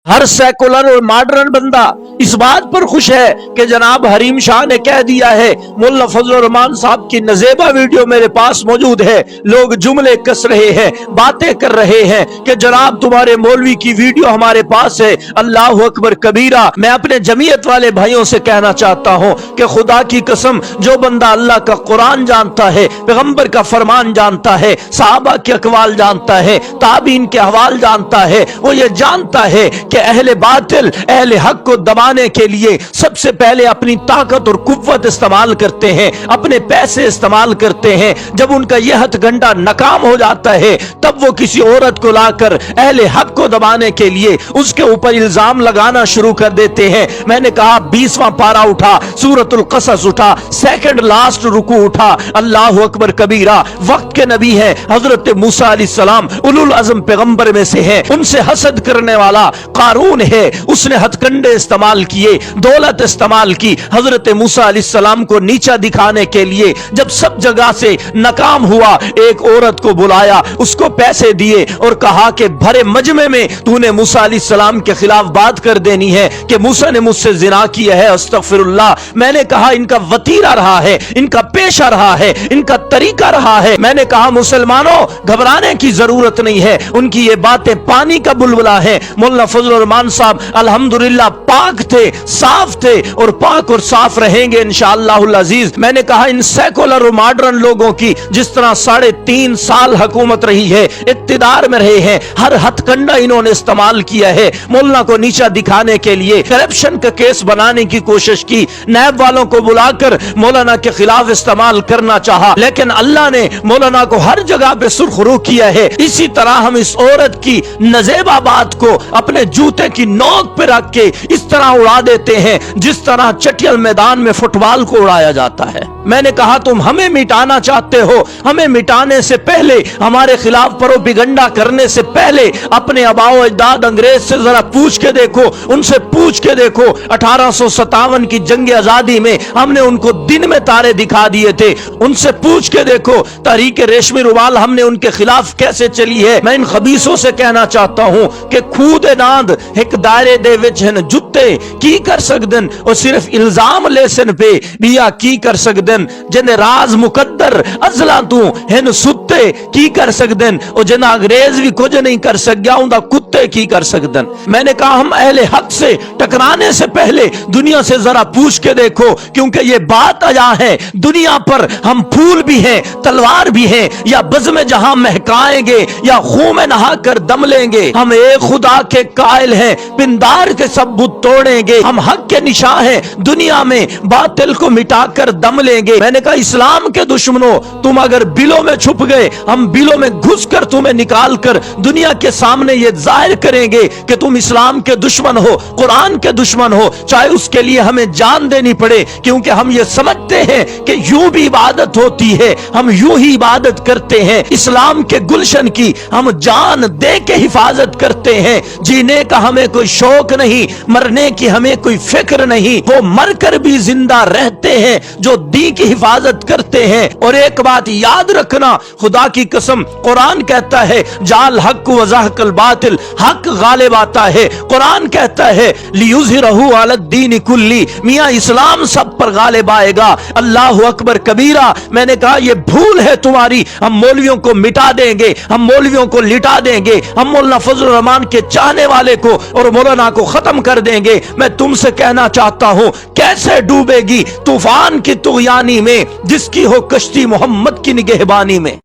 हर secular और modern बंदा इस बात पर खुश है कि जनाब हरीम शाह ने कह दिया है। मुल्ला फजल रहमान साहब की नजेबा वीडियो मेरे पास मौजूद है। लोग जुमले कस रहे हैं, बातें कर रहे हैं कि जनाब तुम्हारे मौलवी की वीडियो हमारे पास है। अल्लाह अकबर कबीरा। मैं अपने जमीयत वाले भाइयों से कहना चाहता हूँ कि खुदा की कसम, जो बंदा अल्लाह का कुरान जानता है, पैगंबर का फरमान जानता है, सहाबा के अकवाल जानता है, ताबीन के हवाल जानता है, वो ये जानता है कि अहले बातिल अहले हक को दबाने के लिए सबसे पहले अपनी ताकत और कुव्वत इस्तेमाल करते हैं, अपने पैसे इस्तेमाल करते हैं। जब उनका यह हथकंडा नाकाम हो जाता है तब वो किसी औरत को लाकर अहले हक को दबाने के लिए उसके ऊपर इल्जाम लगाना शुरू कर देते हैं। मैंने कहा 20वां पारा उठा, सूरतुल कसस उठा, सेकंड लास्ट रुकू उठा। अल्लाह अकबर कबीरा। वक्त के नबी है हजरत मूसा अलैहिस्सलाम, उलुल अज़म पैगंबर में से है। उनसे हसद करने वाला कारून है, उसने हथकंडे इस्तेमाल किए, दौलत इस्तेमाल की हजरत मूसा अलैहिस्सलाम को नीचा दिखाने के लिए। जब सब जगह से नाकाम हुआ, एक औरत को बुलाया, उसको पैसे दिए और कहा कि भरे मजमे में तूने मूसा अलैहिस्सलाम के खिलाफ बात कर देनी है कि मूसा ने मुझसे जिना किया है। अस्तगफिरुल्लाह। मैंने कहा इनका वतीरा रहा है, इनका पेशा रहा है, इनका तरीका रहा है। मैंने कहा मुसलमानों घबराने की जरूरत नहीं है, उनकी ये बातें पानी का बुलबुला है। मुल्ला फजल रहमान साहब अल्हम्दुलिल्लाह पाक थे, साफ थे और पाक और साफ रहेंगे इंशाअल्लाहुल अजीज। मैंने कहा इन सेकुलर और मॉडर्न लोगों की जिस तरह 3.5 साल हुकूमत रही है, इक्तिदार में रहे हैं, हर हथकंडा इन्होंने इस्तेमाल किया है मौलाना को नीचा दिखाने के लिए। करप्शन का केस बनाने की कोशिश की, नैब वालों को बुलाकर मौलाना के खिलाफ इस्तेमाल करना चाहा, लेकिन अल्लाह ने मौलाना को हर जगह पे सुरखरू किया है। इसी तरह हम इस औरत की नजेबा बात को अपने जूते की नोक पे रख के इस तरह उड़ा देते हैं जिस तरह चटियल मैदान में फुटबॉल को उड़ाया जाता है। मैंने कहा तुम हमें मिटाना चाहते हो, हमें मिटाने से पहले, हमारे खिलाफ प्रोपेगेंडा करने से पहले अपने आबाओ अजदाद अंग्रेज से जरा पूछ के देखो, उनसे पूछ के देखो 1857 की जंग आजादी में हमने उनको दिन में तारे दिखा दिए थे। उनसे पूछ के देखो तहरीक रेशमी रुमाल हमने उनके खिलाफ कैसे चली है। मैं इन खबीसों से कहना चाहता हूं कि खूद नाद एक दायरे दे विच हन जुत्ते की कर सकदन और सिर्फ इल्जाम लेसन पे बिया की कर सकदन। जिन्हें राज मुकद्दर अजला तू हन सुत्ते की कर सकदन और जिन्हें अंग्रेज भी कुछ नहीं कर सकिया उनका कुत्ते की कर सकदन। मैंने कहा हम अहले हक से टकराने से पहले दुनिया से जरा पूछ के देखो, क्योंकि ये बात आया है दुनिया पर हम फूल भी हैं, तलवार भी हैं, या बज़्म जहां महकाएंगे या खून में नहा कर दम लेंगे। हम एक खुदा के कायल हैं, पिंदार के सब बुत तोड़ेंगे। हम हक के निशान हैं, दुनिया में बातिल को मिटाकर दम लेंगे। मैंने कहा इस्लाम के दुश्मनों तुम अगर बिलों में छुप गए, हम बिलों में घुसकर तुम्हें निकाल कर दुनिया के सामने ये जाहिर करेंगे कि तुम इस्लाम के दुश्मन हो, कुरान के दुश्मन हो, चाहे उसके लिए हमें जान देनी पड़े। क्योंकि हम ये समझते हैं कि यूं भी इबादत होती है, हम यूं ही इबादत करते हैं। इस्लाम के गुलशन की हम जान दे के हिफाजत करते हैं। जीने का हमें कोई शौक नहीं, मरने की हमें कोई फिक्र नहीं। वो मरकर भी जिंदा रहते हैं जो दी की हिफाजत करते हैं। और एक बात याद रखना, खुदा की कसम कुरान कहता है जाल हक व ज़हक़ल बातिल, हक गालिब आता है। कुरान कहता है लियुज़हिरहु अलद्दीन कुल्ली, मियां इस्लाम सब पर गालिब आएगा। अल्लाह अकबर कबीरा। मैंने कहा ये भूल है तुम्हारी, हम मौलवियों को मिटा देंगे, हम मौलवियों को लिटा देंगे, हम मौलाना फजल रहमान के चाहने वाले को और मौलाना को खत्म कर देंगे। मैं तुमसे कहना चाहता हूं कैसे डूबेगी तूफान की तुग़यानी में जिसकी हो कश्ती मोहम्मद की निगहबानी में।